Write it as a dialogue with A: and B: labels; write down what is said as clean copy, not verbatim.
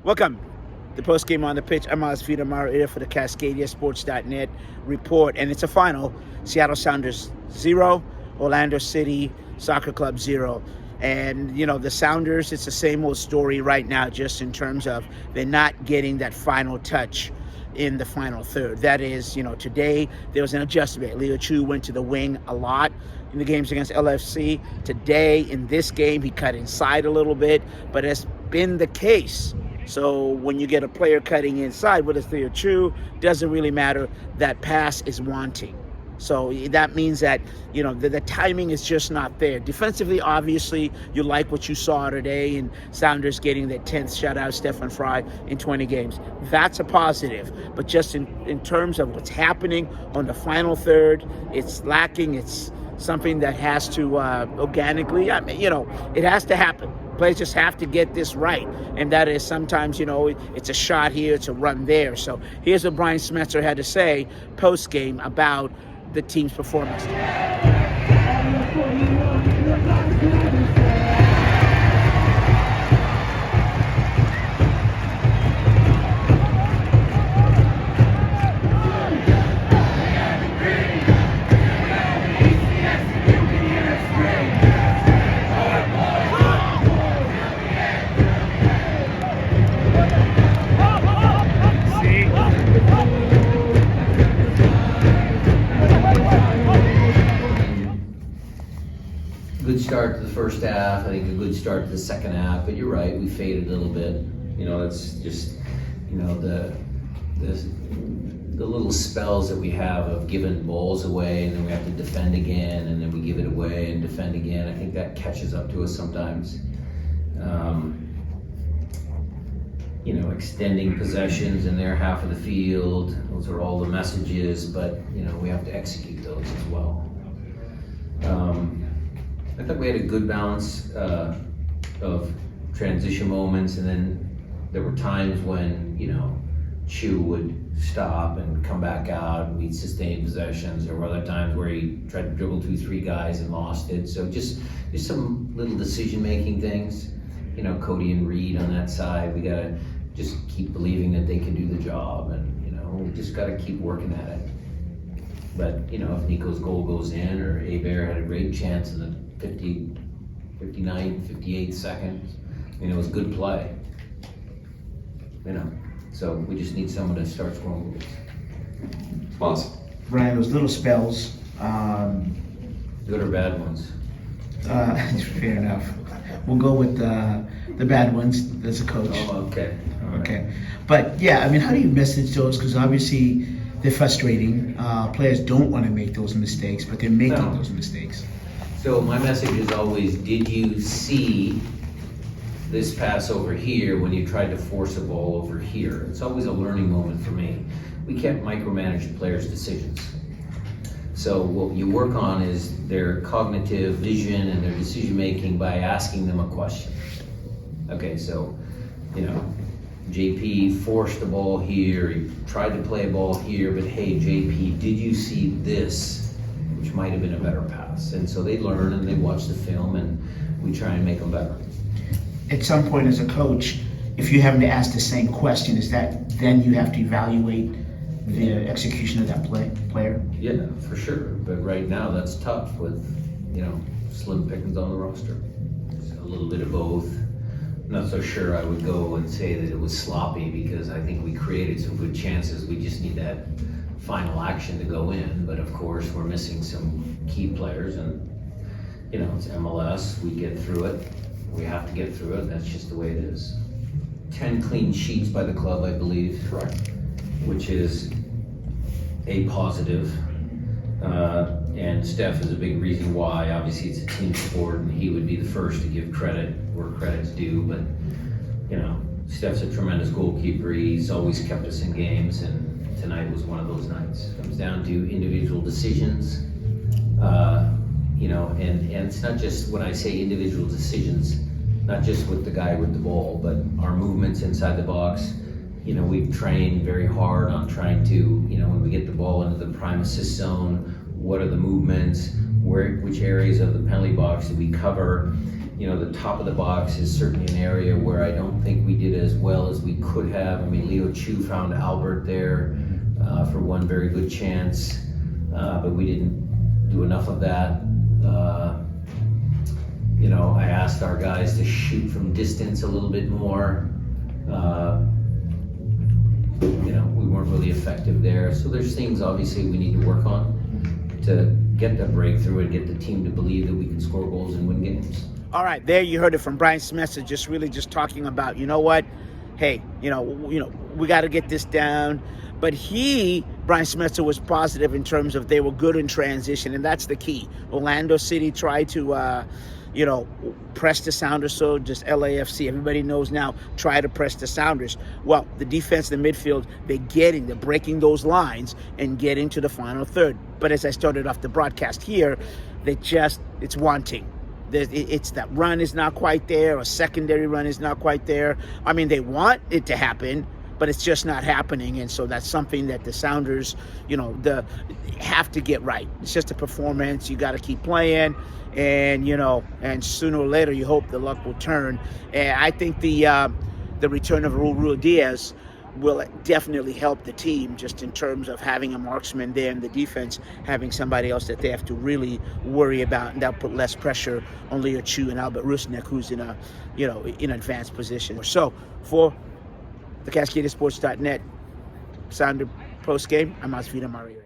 A: Welcome. The post game on the pitch. I'm Oz Vita Mara for the CascadiaSports.net report, and it's a final. Seattle Sounders 0, Orlando City Soccer Club 0. And, the Sounders, it's the same old story right now, just in terms of they're not getting that final touch in the final third. That is, today there was an adjustment. Leo Chu went to the wing a lot in the games against LFC. Today, in this game, he cut inside a little bit, but it's been the case. So when you get a player cutting inside, whether it's Leo Chu, doesn't really matter. That pass is wanting. So that means that, the timing is just not there. Defensively, obviously, you like what you saw today, and Sounders getting their 10th shutout, Stefan Fry, in 20 games. That's a positive. But just in terms of what's happening on the final third, it's lacking. It's something that has to organically, it has to happen. Players just have to get this right. And that is sometimes, it's a shot here, it's a run there. So here's what Brian Smetzer had to say post-game about the team's performance.
B: Good start to the first half. I think a good start to the second half. But you're right, we faded a little bit. It's just, the little spells that we have of giving balls away, and then we have to defend again, and then we give it away and defend again. I think that catches up to us sometimes. Extending possessions in their half of the field. Those are all the messages, but we have to execute those as well. I thought we had a good balance of transition moments, and then there were times when, Chu would stop and come back out and we'd sustain possessions. There were other times where he tried to dribble 2-3 guys and lost it. So just some little decision-making things. Cody and Reed on that side, we gotta just keep believing that they can do the job, and, we just gotta keep working at it. But, if Nico's goal goes in, or Hebert had a great chance in the 59, 58 seconds, it was good play. So we just need someone to start scoring goals.
C: Boss.
A: Brian, those little spells.
B: Good or bad ones?
A: Fair enough. We'll go with the bad ones as a coach.
B: Oh, okay.
A: Okay. But yeah, how do you message those? Because obviously they're frustrating. Players don't want to make those mistakes, but they're making those mistakes.
B: So my message is always, did you see this pass over here when you tried to force a ball over here? It's always a learning moment for me. We can't micromanage the players' decisions. So what you work on is their cognitive vision and their decision making by asking them a question. Okay, so, JP forced the ball here, he tried to play a ball here, but hey, JP, did you see this? Which might have been a better pass. And so they learn and they watch the film, and we try and make them better.
A: At some point as a coach, if you're having to ask the same question, is that then you have to evaluate the execution of that player?
B: Yeah, for sure. But right now that's tough with, slim pickings on the roster. So a little bit of both. I'm not so sure I would go and say that it was sloppy, because I think we created some good chances. We just need that final action to go in. But of course, we're missing some key players, and it's MLS. We get through it. We have to get through it. That's just the way it is. 10 clean sheets by the club, I believe.
C: Correct.
B: Which is a positive. And Steph is a big reason why. Obviously, it's a team sport, and he would be the first to give credit where credit's due. But, Steph's a tremendous goalkeeper. He's always kept us in games, and tonight was one of those nights. It comes down to individual decisions. And it's not just, when I say individual decisions, not just with the guy with the ball, but our movements inside the box. We've trained very hard on trying to, when we get the ball into the prime assist zone, what are the movements, which areas of the penalty box do we cover, the top of the box is certainly an area where I don't think we did as well as we could have. I mean, Leo Chu found Albert there for one very good chance, but we didn't do enough of that. I asked our guys to shoot from distance a little bit more. We weren't really effective there. So there's things obviously we need to work on to get the breakthrough and get the team to believe that we can score goals and win games.
A: All right, there you heard it from Brian Smith, just talking about, what, hey, we got to get this down. But Brian Smith was positive in terms of they were good in transition, and that's the key. Orlando City tried to, press the Sounders, so just LAFC. Everybody knows now, try to press the Sounders. Well, the defense, the midfield, they're breaking those lines and getting to the final third. But as I started off the broadcast here, it's wanting. It's that run is not quite there, a secondary run is not quite there. I mean, they want it to happen, but it's just not happening. And so that's something that the Sounders, have to get right. It's just a performance. You got to keep playing. And, and sooner or later, you hope the luck will turn. And I think the return of Raul Diaz will definitely help the team, just in terms of having a marksman there in the defense, having somebody else that they have to really worry about, and that'll put less pressure on Leo Chu and Albert Rusnak, who's in in advanced position. So for the CascadedSports.net Sounder post game, I'm Masvidal Mario.